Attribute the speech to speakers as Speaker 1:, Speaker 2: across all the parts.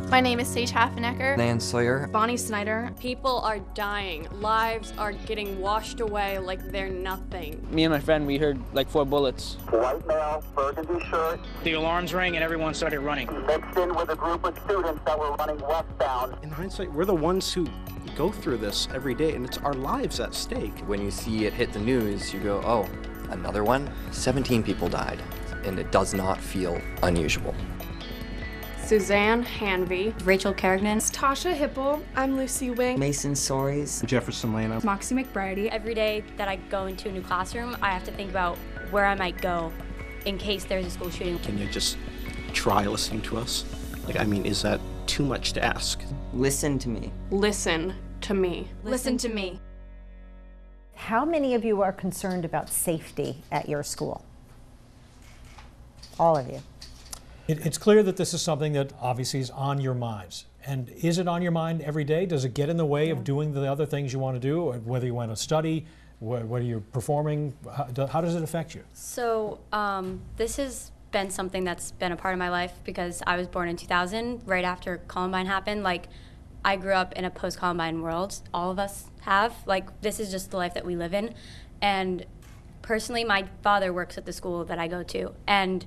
Speaker 1: My name is Sage Haffenecker.
Speaker 2: Nan Sawyer.
Speaker 3: Bonnie Snyder.
Speaker 4: People are dying. Lives are getting washed away like they're nothing.
Speaker 5: Me and my friend, we heard like 4 bullets.
Speaker 6: White male, burgundy shirt.
Speaker 7: The alarms rang and everyone started running.
Speaker 6: Mixed in with a group of students that were running westbound.
Speaker 8: In hindsight, we're the ones who go through this every day, and it's our lives at stake.
Speaker 2: When you see it hit the news, you go, oh, another one? 17 people died, and it does not feel unusual.
Speaker 4: Suzanne Hanvey.
Speaker 3: Rachel Kerrigan.
Speaker 1: Tasha Hipple. I'm Lucy Wing.
Speaker 9: Mason Sories.
Speaker 8: Jefferson Lana.
Speaker 1: Moxie McBrady.
Speaker 3: Every day that I go into a new classroom, I have to think about where I might go in case there's a school shooting.
Speaker 8: Can you just try listening to us? Like, I mean, is that too much to ask?
Speaker 9: Listen to me.
Speaker 4: Listen to me.
Speaker 3: Listen to me.
Speaker 10: How many of you are concerned about safety at your school? All of you.
Speaker 11: It's clear that this is something that obviously is on your minds. And is it on your mind every day? Does it get in the way of doing the other things you want to do, or whether you want to study, whether you're performing? How does it affect you?
Speaker 3: So this has been something that's been a part of my life because I was born in 2000, right after Columbine happened. Like, I grew up in a post-Columbine world. All of us have. Like, this is just the life that we live in. And personally, my father works at the school that I go to. And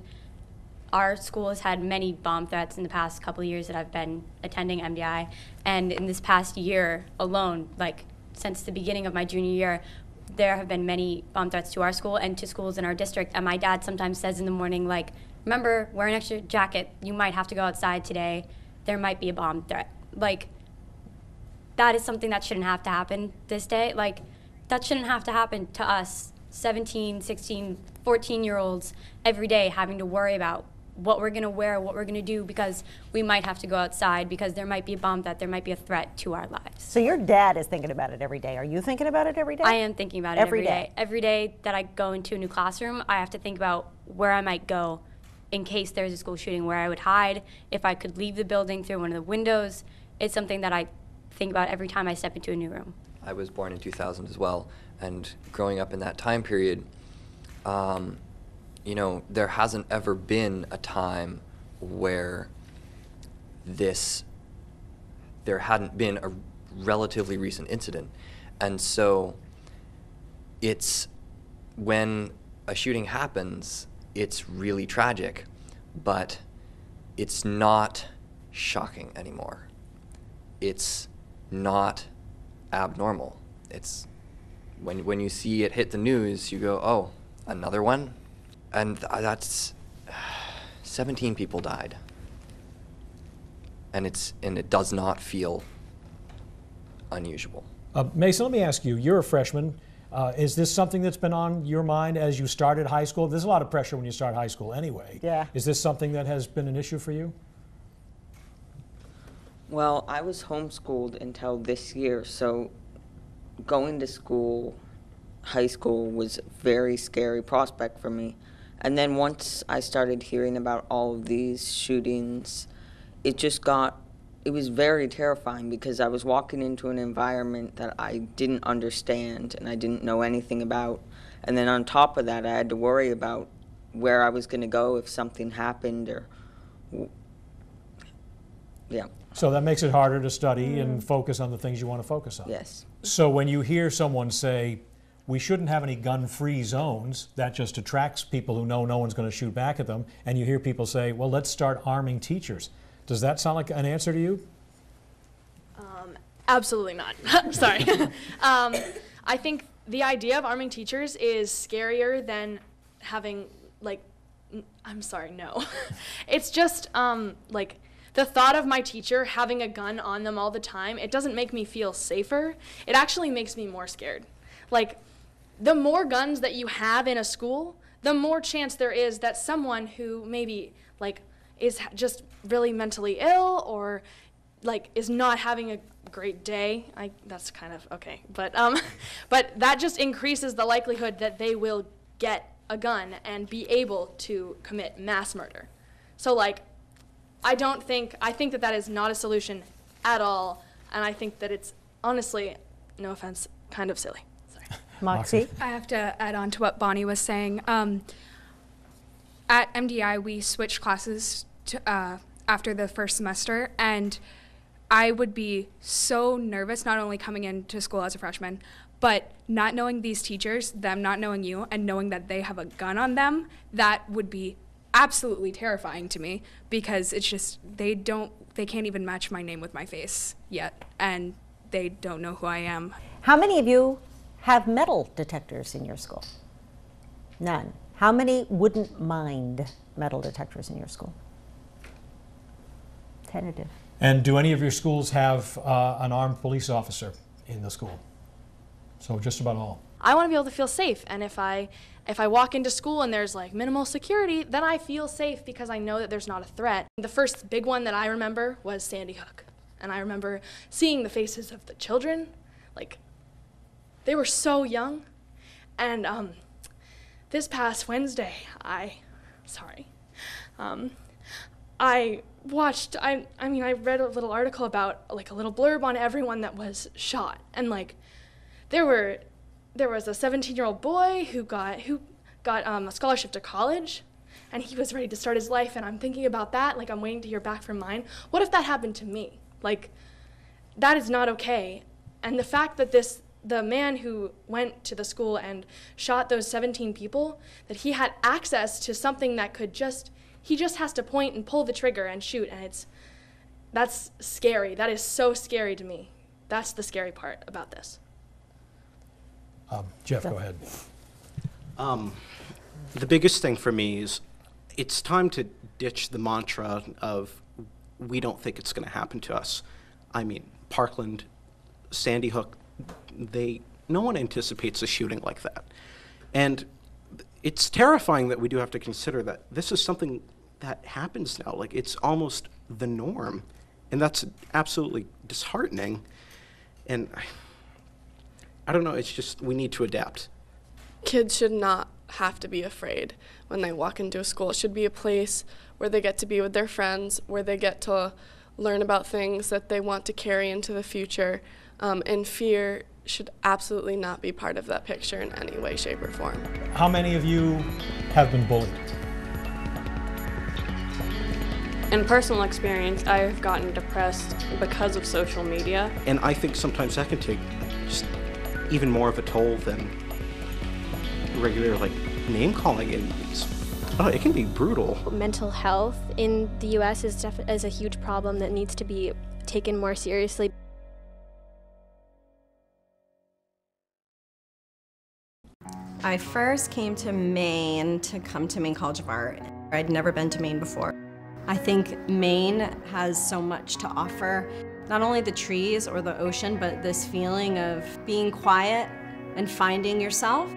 Speaker 3: our school has had many bomb threats in the past couple of years that I've been attending MDI. And in this past year alone, like since the beginning of my junior year, there have been many bomb threats to our school and to schools in our district. And my dad sometimes says in the morning, like, remember, wear an extra jacket. You might have to go outside today. There might be a bomb threat. Like, that is something that shouldn't have to happen this day. Like, that shouldn't have to happen to us, 17, 16, 14-year-olds, every day having to worry about what we're gonna wear, what we're gonna do, because we might have to go outside because there might be a bomb threat, there might be a threat to our lives.
Speaker 10: So your dad is thinking about it every day. Are you thinking about it every day?
Speaker 3: I am thinking about it every day. Every day that I go into a new classroom, I have to think about where I might go in case there's a school shooting, where I would hide, if I could leave the building through one of the windows. It's something that I think about every time I step into a new room.
Speaker 2: I was born in 2000 as well, and growing up in that time period, you know, there hasn't ever been a time where there hadn't been a relatively recent incident. And so it's, when a shooting happens, it's really tragic, but it's not shocking anymore. It's not abnormal. It's, when you see it hit the news, you go, oh, another one? And that's 17 people died, and it does not feel unusual.
Speaker 11: Mason, let me ask you. You're a freshman. Is this something that's been on your mind as you started high school? There's a lot of pressure when you start high school, anyway.
Speaker 10: Yeah.
Speaker 11: Is this something that has been an issue for you?
Speaker 9: Well, I was homeschooled until this year, so going to school, high school, was a very scary prospect for me. And then once I started hearing about all of these shootings, it was very terrifying because I was walking into an environment that I didn't understand and I didn't know anything about. And then on top of that, I had to worry about where I was going to go if something happened or, yeah.
Speaker 11: So that makes it harder to study and focus on the things you want to focus on.
Speaker 9: Yes.
Speaker 11: So when you hear someone say, we shouldn't have any gun-free zones, that just attracts people who know no one's going to shoot back at them, and you hear people say, well, let's start arming teachers. Does that sound like an answer to you?
Speaker 1: Absolutely not. Sorry. I think the idea of arming teachers is scarier than having, like, I'm sorry, no. It's just, like, the thought of my teacher having a gun on them all the time, it doesn't make me feel safer. It actually makes me more scared. Like, the more guns that you have in a school, the more chance there is that someone who maybe, like, is just really mentally ill or, like, is not having a great day. That's kind of okay. But that just increases the likelihood that they will get a gun and be able to commit mass murder. So, like, I think that is not a solution at all, and I think that it's honestly, no offense, kind of silly. Sorry.
Speaker 10: Moxie?
Speaker 12: I have to add on to what Bonnie was saying. At MDI, we switched classes after the first semester, and I would be so nervous, not only coming into school as a freshman, but not knowing these teachers, them not knowing you, and knowing that they have a gun on them. That would be absolutely terrifying to me, because it's just, they can't even match my name with my face yet, and they don't know who I am.
Speaker 10: How many of you have metal detectors in your school? None. How many wouldn't mind metal detectors in your school? Tentative.
Speaker 11: And do any of your schools have an armed police officer in the school? So just about all.
Speaker 1: I want to be able to feel safe, and if I walk into school and there's like minimal security, then I feel safe because I know that there's not a threat. The first big one that I remember was Sandy Hook, and I remember seeing the faces of the children, like they were so young, and this past Wednesday, I read a little article about like a little blurb on everyone that was shot, and like there was a 17-year-old boy who got a scholarship to college, and he was ready to start his life, and I'm thinking about that, like I'm waiting to hear back from mine. What if that happened to me? Like, that is not okay. And the fact that the man who went to the school and shot those 17 people, that he had access to something that he just has to point and pull the trigger and shoot, and that's scary. That is so scary to me. That's the scary part about this.
Speaker 11: Jeff, go ahead.
Speaker 8: The biggest thing for me is it's time to ditch the mantra of we don't think it's going to happen to us. I mean, Parkland, Sandy Hook, no one anticipates a shooting like that. And it's terrifying that we do have to consider that this is something that happens now. Like, it's almost the norm. And that's absolutely disheartening. And I don't know, it's just, we need to adapt.
Speaker 13: Kids should not have to be afraid when they walk into a school. It should be a place where they get to be with their friends, where they get to learn about things that they want to carry into the future. And fear should absolutely not be part of that picture in any way, shape, or form.
Speaker 11: How many of you have been bullied?
Speaker 4: In personal experience, I have gotten depressed because of social media.
Speaker 8: And I think sometimes that can take just even more of a toll than regular name calling. And it can be brutal.
Speaker 14: Mental health in the U.S. is a huge problem that needs to be taken more seriously.
Speaker 15: I first came to Maine to come to Maine College of Art. I'd never been to Maine before. I think Maine has so much to offer. Not only the trees or the ocean, but this feeling of being quiet and finding yourself.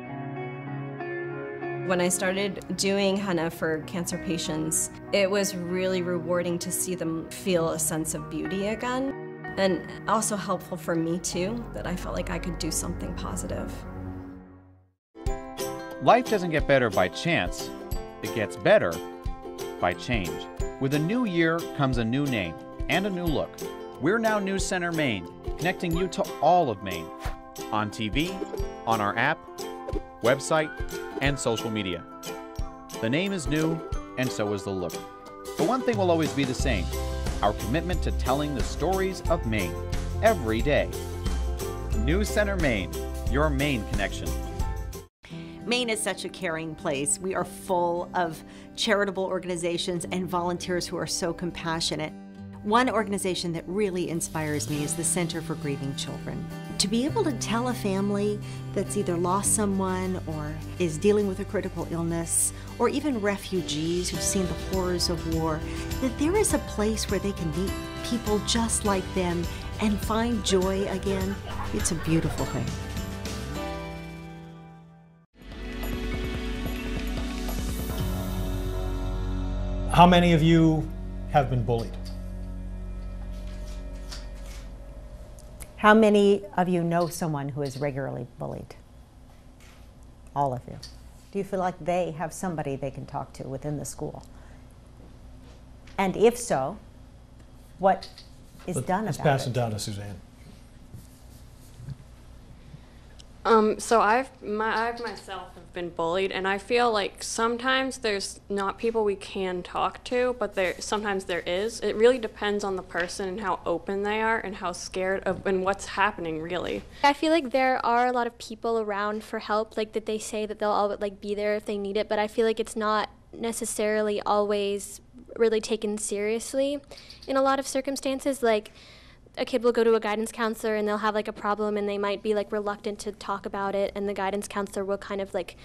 Speaker 15: When I started doing henna for cancer patients, it was really rewarding to see them feel a sense of beauty again. And also helpful for me too, that I felt like I could do something positive.
Speaker 16: Life doesn't get better by chance, it gets better by change. With a new year comes a new name and a new look. We're now News Center Maine, connecting you to all of Maine. On TV, on our app, website, and social media. The name is new, and so is the look. But one thing will always be the same, our commitment to telling the stories of Maine every day. News Center Maine, your Maine connection.
Speaker 17: Maine is such a caring place. We are full of charitable organizations and volunteers who are so compassionate. One organization that really inspires me is the Center for Grieving Children. To be able to tell a family that's either lost someone or is dealing with a critical illness, or even refugees who've seen the horrors of war, that there is a place where they can meet people just like them and find joy again, it's a beautiful thing.
Speaker 11: How many of you have been bullied?
Speaker 10: How many of you know someone who is regularly bullied? All of you. Do you feel like they have somebody they can talk to within the school? And if so, what is done about it?
Speaker 11: Let's pass it down to Suzanne.
Speaker 4: So I myself have been bullied, and I feel like sometimes there's not people we can talk to, but sometimes there is. It really depends on the person and how open they are and how scared of and what's happening really.
Speaker 14: I feel like there are a lot of people around for help, like that they say that they'll all like be there if they need it, but I feel like it's not necessarily always really taken seriously in a lot of circumstances. Like a kid will go to a guidance counselor and they'll have like a problem and they might be like reluctant to talk about it, and the guidance counselor will kind of like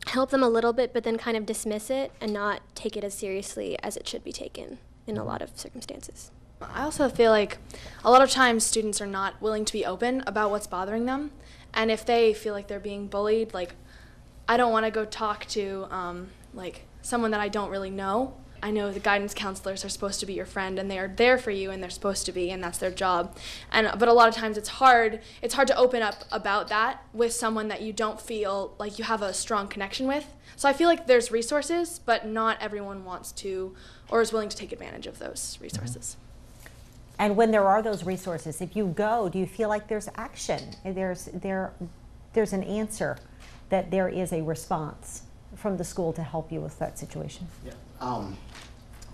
Speaker 14: help them a little bit but then kind of dismiss it and not take it as seriously as it should be taken in a lot of circumstances.
Speaker 1: I also feel like a lot of times students are not willing to be open about what's bothering them, and if they feel like they're being bullied, like I don't want to go talk to like someone that I don't really know. I know the guidance counselors are supposed to be your friend, and they are there for you, and they're supposed to be, and that's their job. But a lot of times it's hard to open up about that with someone that you don't feel like you have a strong connection with. So I feel like there's resources, but not everyone wants to or is willing to take advantage of those resources.
Speaker 10: And when there are those resources, if you go, do you feel like there's action? There's an answer, that there is a response from the school to help you with that situation?
Speaker 8: Yeah.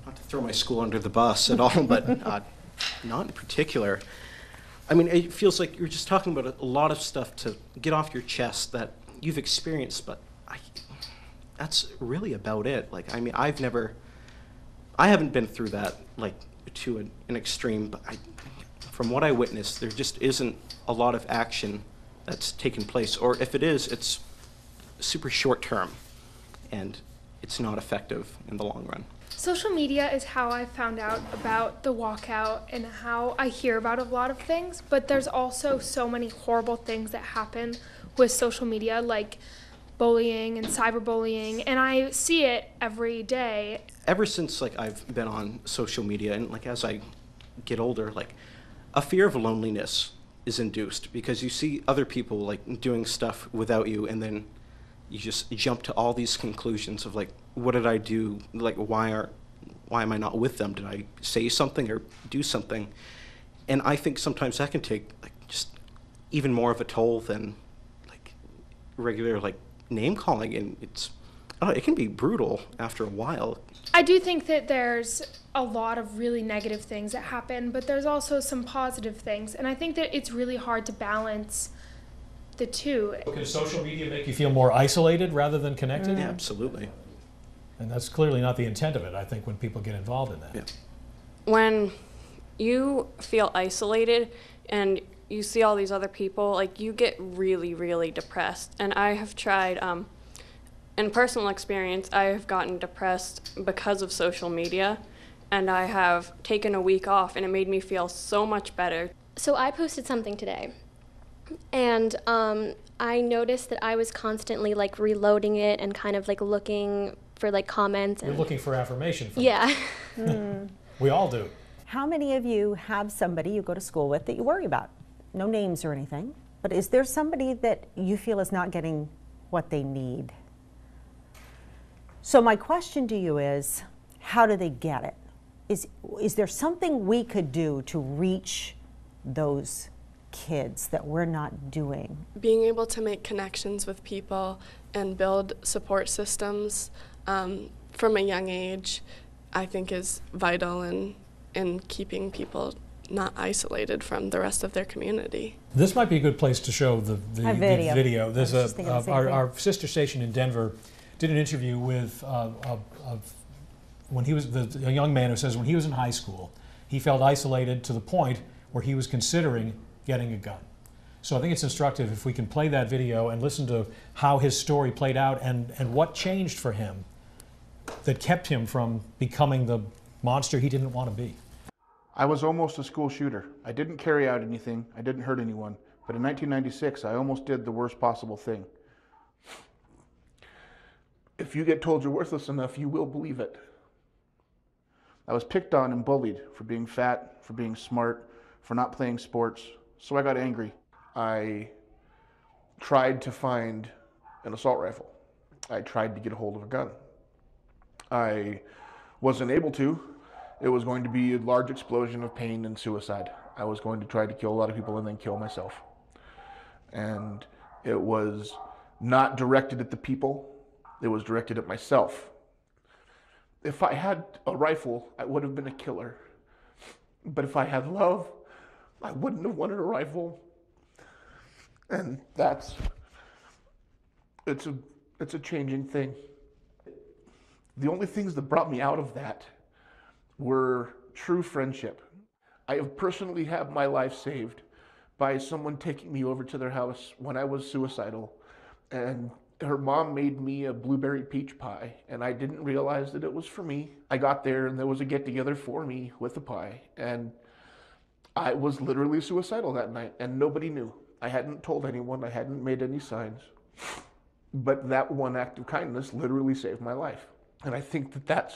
Speaker 8: Not to throw my school under the bus at all, but not in particular. I mean, it feels like you're just talking about a lot of stuff to get off your chest that you've experienced, but that's really about it. Like, I mean, I haven't been through that, like, to an extreme, but from what I witnessed, there just isn't a lot of action that's taken place, or if it is, it's super short term, and it's not effective in the long run.
Speaker 18: Social media is how I found out about the walkout and how I hear about a lot of things, but there's also so many horrible things that happen with social media, like bullying and cyberbullying, and I see it every day.
Speaker 8: Ever since like I've been on social media, and like as I get older, like a fear of loneliness is induced because you see other people like doing stuff without you, and then you just jump to all these conclusions of like, what did I do? Like, why am I not with them? Did I say something or do something? And I think sometimes that can take like just even more of a toll than like regular like name calling, and it can be brutal after a while.
Speaker 18: I do think that there's a lot of really negative things that happen, but there's also some positive things, and I think that it's really hard to balance the two.
Speaker 11: Can social media make you feel more isolated rather than connected?
Speaker 8: Yeah, absolutely.
Speaker 11: And that's clearly not the intent of it, I think, when people get involved in that.
Speaker 8: Yeah.
Speaker 4: When you feel isolated and you see all these other people, like you get really, really depressed. And I have tried, in personal experience, I have gotten depressed because of social media, and I have taken a week off, and it made me feel so much better.
Speaker 14: So I posted something today, and I noticed that I was constantly like reloading it and kind of like looking for like comments.
Speaker 11: You're looking for affirmation from
Speaker 14: Yeah.
Speaker 11: We all do.
Speaker 10: How many of you have somebody you go to school with that you worry about? No names or anything, but is there somebody that you feel is not getting what they need? So my question to you is, how do they get it? Is there something we could do to reach those kids that we're not doing?
Speaker 13: Being able to make connections with people and build support systems from a young age, I think is vital in keeping people not isolated from the rest of their community.
Speaker 11: This might be a good place to show the video. There's our sister station in Denver did an interview with when he was a young man who says when he was in high school, he felt isolated to the point where he was considering getting a gun. So I think it's instructive if we can play that video and listen to how his story played out and what changed for him that kept him from becoming the monster he didn't want to be.
Speaker 19: I was almost a school shooter. I didn't carry out anything. I didn't hurt anyone. But in 1996, I almost did the worst possible thing. If you get told you're worthless enough, you will believe it. I was picked on and bullied for being fat, for being smart, for not playing sports. So I got angry. I tried to find an assault rifle. I tried to get a hold of a gun. I wasn't able to. It was going to be a large explosion of pain and suicide. I was going to try to kill a lot of people and then kill myself. And It was not directed at the people, it was directed at myself. If I had a rifle, I would have been a killer. But if I had love, I wouldn't have wanted a rifle. And it's a changing thing. The only things that brought me out of that were true friendship. I have personally had my life saved by someone taking me over to their house when I was suicidal, and her mom made me a blueberry peach pie, and I didn't realize that it was for me. I got there and there was a get-together for me with the pie, and I was literally suicidal that night, and nobody knew. I hadn't told anyone, I hadn't made any signs, but that one act of kindness literally saved my life. And I think that that's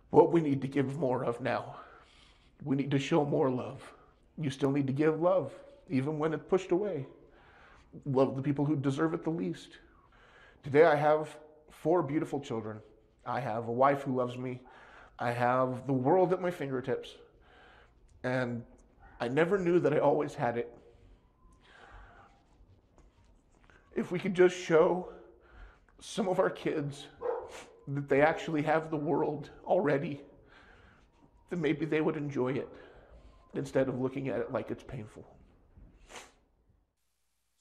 Speaker 19: what we need to give more of now. We need to show more love. You still need to give love, even when it's pushed away. Love the people who deserve it the least. Today I have 4 beautiful children. I have a wife who loves me. I have the world at my fingertips. And I never knew that I always had it. If we could just show some of our kids that they actually have the world already, then maybe they would enjoy it instead of looking at it like it's painful.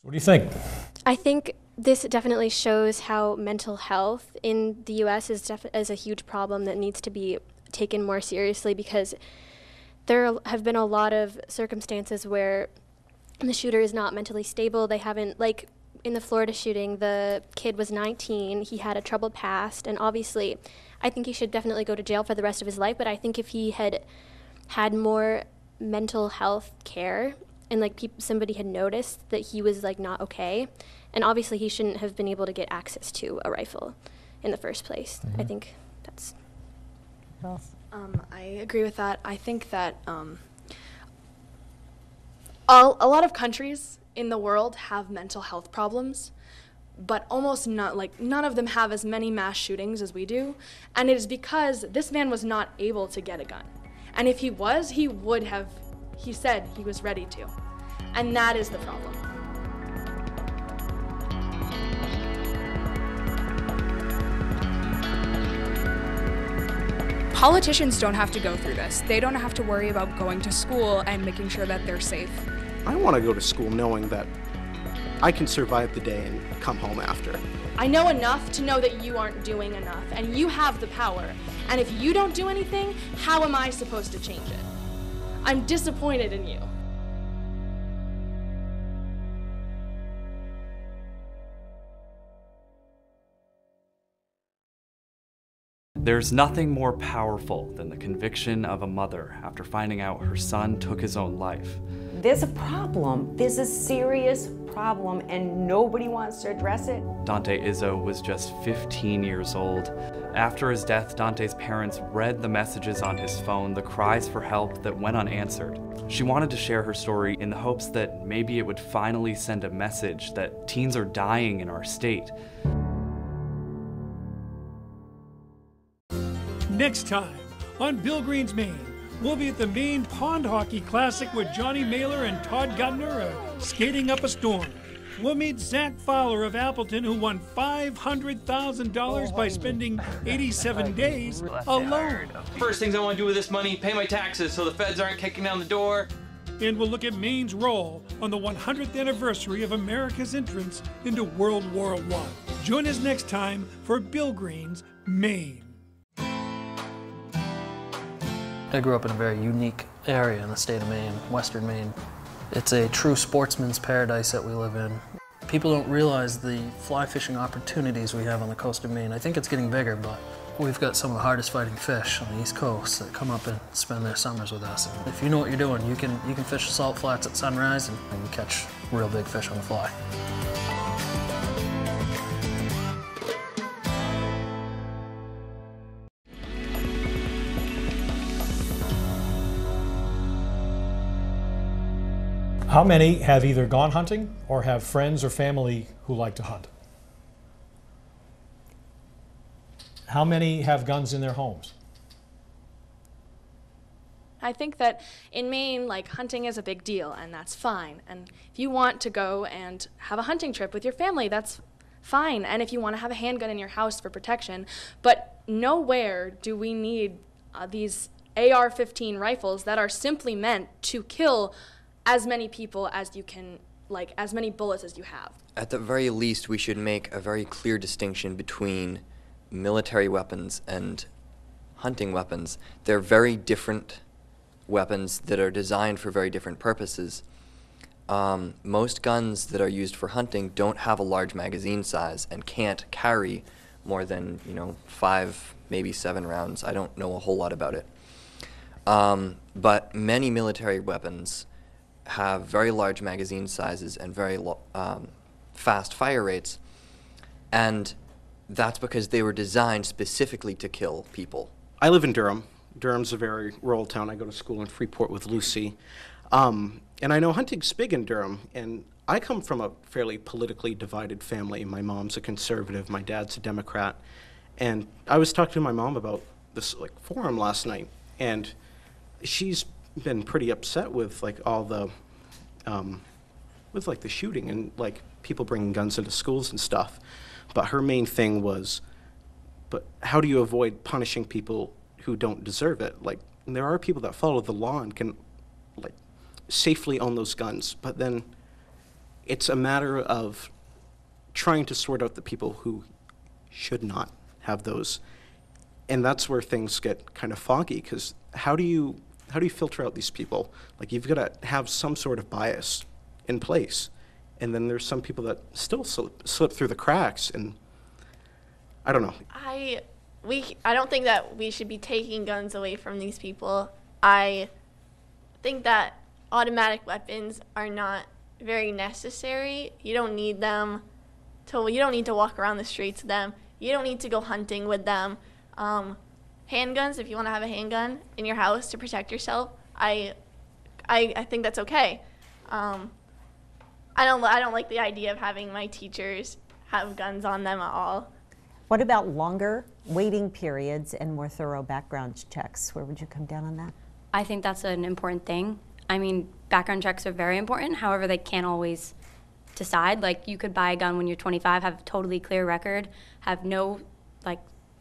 Speaker 11: What do you think?
Speaker 14: I think this definitely shows how mental health in the U.S. is a huge problem that needs to be taken more seriously, because there have been a lot of circumstances where the shooter is not mentally stable. They haven't, like in the Florida shooting, the kid was 19, he had a troubled past, and obviously I think he should definitely go to jail for the rest of his life, but I think if he had had more mental health care and like somebody had noticed that he was like not okay, and obviously he shouldn't have been able to get access to a rifle in the first place. I think that's...
Speaker 1: I agree with that. I think that a lot of countries in the world have mental health problems, but almost none of them have as many mass shootings as we do, and it is because this man was not able to get a gun. And if he was, he would have, he said he was ready to. And that is the problem.
Speaker 12: Politicians don't have to go through this. They don't have to worry about going to school and making sure that they're safe.
Speaker 8: I want to go to school knowing that I can survive the day and come home after.
Speaker 1: I know enough to know that you aren't doing enough, and you have the power. And if you don't do anything, how am I supposed to change it? I'm disappointed in you.
Speaker 20: There's nothing more powerful than the conviction of a mother after finding out her son took his own life.
Speaker 21: There's a problem. There's a serious problem, and nobody wants to address it.
Speaker 20: Dante Izzo was just 15 years old. After his death, Dante's parents read the messages on his phone, the cries for help that went unanswered. She wanted to share her story in the hopes that maybe it would finally send a message that teens are dying in our state.
Speaker 22: Next time on Bill Green's Maine, we'll be at the Maine Pond Hockey Classic with Johnny Mailer and Todd Gutner skating up a storm. We'll meet Zach Fowler of Appleton, who won $500,000 by spending 87 days alone.
Speaker 23: First things I want to do with this money, pay my taxes so the feds aren't kicking down the door.
Speaker 22: And we'll look at Maine's role on the 100th anniversary of America's entrance into World War I. Join us next time for Bill Green's Maine.
Speaker 24: I grew up in a very unique area in the state of Maine, western Maine. It's a true sportsman's paradise that we live in. People don't realize the fly fishing opportunities we have on the coast of Maine. I think it's getting bigger, but we've got some of the hardest fighting fish on the East Coast that come up and spend their summers with us. And if you know what you're doing, you can fish the salt flats at sunrise and catch real big fish on the fly.
Speaker 11: How many have either gone hunting or have friends or family who like to hunt? How many have guns in their homes?
Speaker 1: I think that in Maine, like, hunting is a big deal, and that's fine. And if you want to go and have a hunting trip with your family, that's fine. And if you want to have a handgun in your house for protection, but nowhere do we need these AR-15 rifles that are simply meant to kill as many people as you can, like, as many bullets as you have.
Speaker 2: At the very least, we should make a very clear distinction between military weapons and hunting weapons. They're very different weapons that are designed for very different purposes. Most guns that are used for hunting don't have a large magazine size and can't carry more than, 5, maybe 7 rounds. I don't know a whole lot about it. But many military weapons have very large magazine sizes and very fast fire rates, and that's because they were designed specifically to kill people.
Speaker 8: I live in Durham. Durham's a very rural town. I go to school in Freeport with Lucy. And I know hunting's big in Durham, and I come from a fairly politically divided family. My mom's a conservative, my dad's a Democrat. And I was talking to my mom about this forum last night, and she's been pretty upset with all the the shooting and people bringing guns into schools and stuff. But her main thing was, but how do you avoid punishing people who don't deserve it? There are people that follow the law and can safely own those guns, but then it's a matter of trying to sort out the people who should not have those. And that's where things get kind of foggy, because how do you filter out these people? You've got to have some sort of bias in place. And then there's some people that still slip through the cracks, and I don't know.
Speaker 3: I don't think that we should be taking guns away from these people. I think that automatic weapons are not very necessary. You don't need them. You don't need to walk around the streets with them. You don't need to go hunting with them. Handguns, if you want to have a handgun in your house to protect yourself, I think that's okay. I don't like the idea of having my teachers have guns on them at all.
Speaker 10: What about longer waiting periods and more thorough background checks? Where would you come down on that?
Speaker 5: I think that's an important thing. I mean, background checks are very important. However, they can't always decide. You could buy a gun when you're 25, have a totally clear record, have no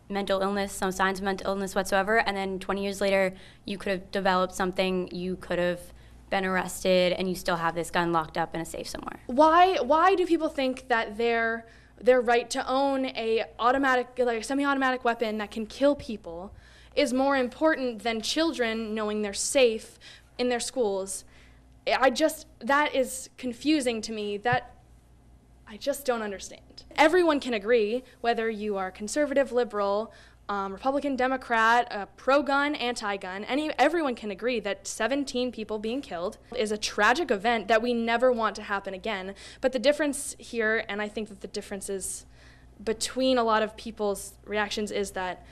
Speaker 5: mental illness, no signs of mental illness whatsoever, and then 20 years later, you could have developed something, you could have been arrested, and you still have this gun locked up in a safe somewhere.
Speaker 1: Why do people think that their right to own a semi-automatic weapon that can kill people is more important than children knowing they're safe in their schools? That is confusing to me. That I just don't understand. Everyone can agree, whether you are conservative, liberal, Republican, Democrat, pro-gun, anti-gun, everyone can agree that 17 people being killed is a tragic event that we never want to happen again. But the difference here, and I think that the difference is between a lot of people's reactions, is that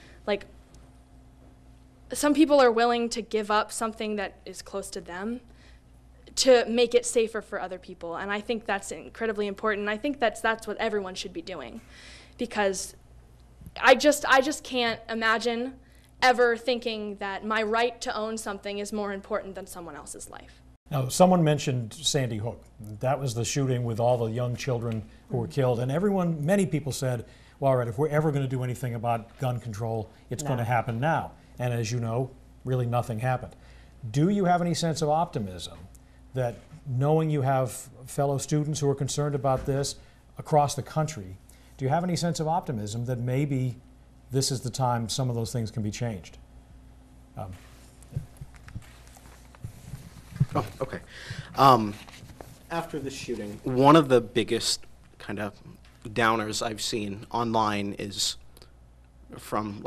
Speaker 1: some people are willing to give up something that is close to them to make it safer for other people. And I think that's incredibly important. I think that's what everyone should be doing, because I just can't imagine ever thinking that my right to own something is more important than someone else's life.
Speaker 11: Now, someone mentioned Sandy Hook. That was the shooting with all the young children who were killed, and many people said, well, all right, if we're ever going to do anything about gun control, it's going to happen now. And as you know, really nothing happened. Do you have any sense of optimism that, knowing you have fellow students who are concerned about this across the country, do you have any sense of optimism that maybe this is the time some of those things can be changed?
Speaker 8: Oh, okay. After the shooting, one of the biggest kind of downers I've seen online is from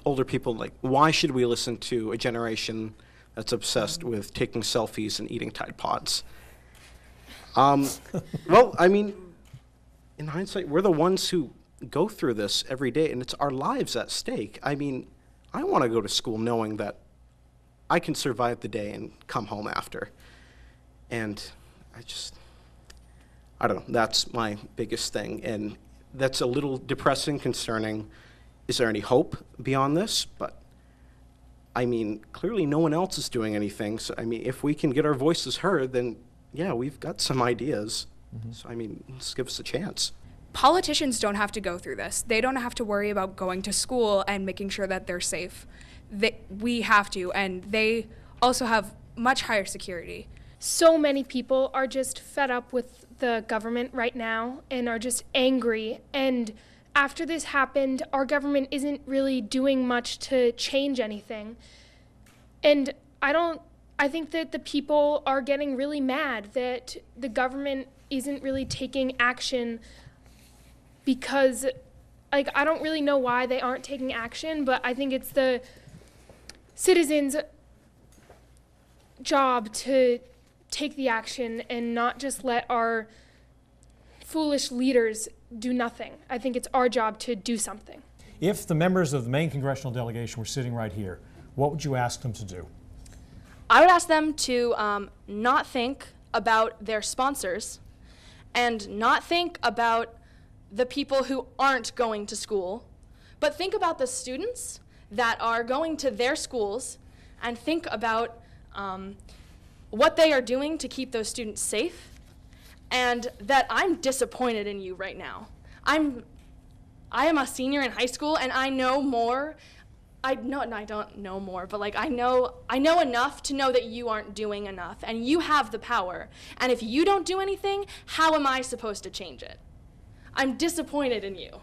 Speaker 8: older people, why should we listen to a generation that's obsessed with taking selfies and eating Tide Pods? Well, I mean, in hindsight, we're the ones who go through this every day, and it's our lives at stake. I mean, I want to go to school knowing that I can survive the day and come home after. And I don't know, that's my biggest thing. And that's a little depressing, concerning. Is there any hope beyond this? But I mean, clearly no one else is doing anything. So, I mean, if we can get our voices heard, then yeah, we've got some ideas. So, I mean, let's give us a chance.
Speaker 12: Politicians don't have to go through this. They don't have to worry about going to school and making sure that they're safe. We have to, and they also have much higher security.
Speaker 18: So many people are just fed up with the government right now and are just angry. And after this happened, our government isn't really doing much to change anything. And I think that the people are getting really mad that the government isn't really taking action, because, like, I don't really know why they aren't taking action, but I think it's the citizens' job to take the action and not just let our foolish leaders do nothing. I think it's our job to do something.
Speaker 11: If the members of the Maine congressional delegation were sitting right here, what would you ask them to do?
Speaker 1: I would ask them to not think about their sponsors and not think about the people who aren't going to school, but think about the students that are going to their schools and think about what they are doing to keep those students safe, and that I'm disappointed in you right now. I am a senior in high school, and I know more. I don't know more, but like I know enough to know that you aren't doing enough, and you have the power. And if you don't do anything, how am I supposed to change it? I'm disappointed in you,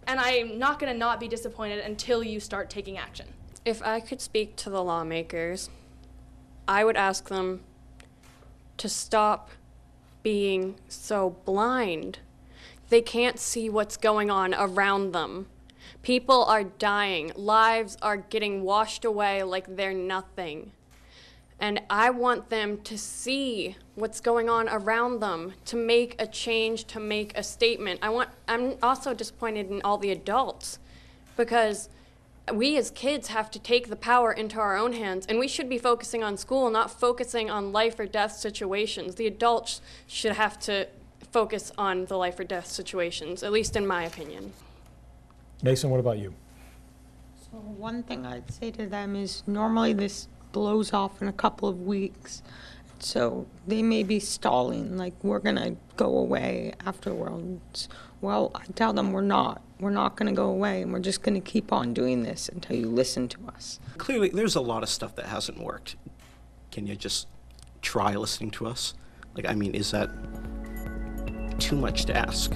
Speaker 1: and I'm not going to not be disappointed until you start taking action.
Speaker 4: If I could speak to the lawmakers, I would ask them to stop being so blind. They can't see what's going on around them. People are dying. Lives are getting washed away like they're nothing. And I want them to see what's going on around them, to make a change, to make a statement. I'm also disappointed in all the adults, because we as kids have to take the power into our own hands, and we should be focusing on school, not focusing on life or death situations. The adults should have to focus on the life or death situations, at least in my opinion.
Speaker 11: Mason, what about you?
Speaker 6: So one thing I'd say to them is normally this blows off in a couple of weeks. So they may be stalling, like, we're going to go away afterwards. Well, I tell them we're not. We're not going to go away, and we're just going to keep on doing this until you listen to us.
Speaker 8: Clearly, there's a lot of stuff that hasn't worked. Can you just try listening to us? Like, I mean, is that too much to ask?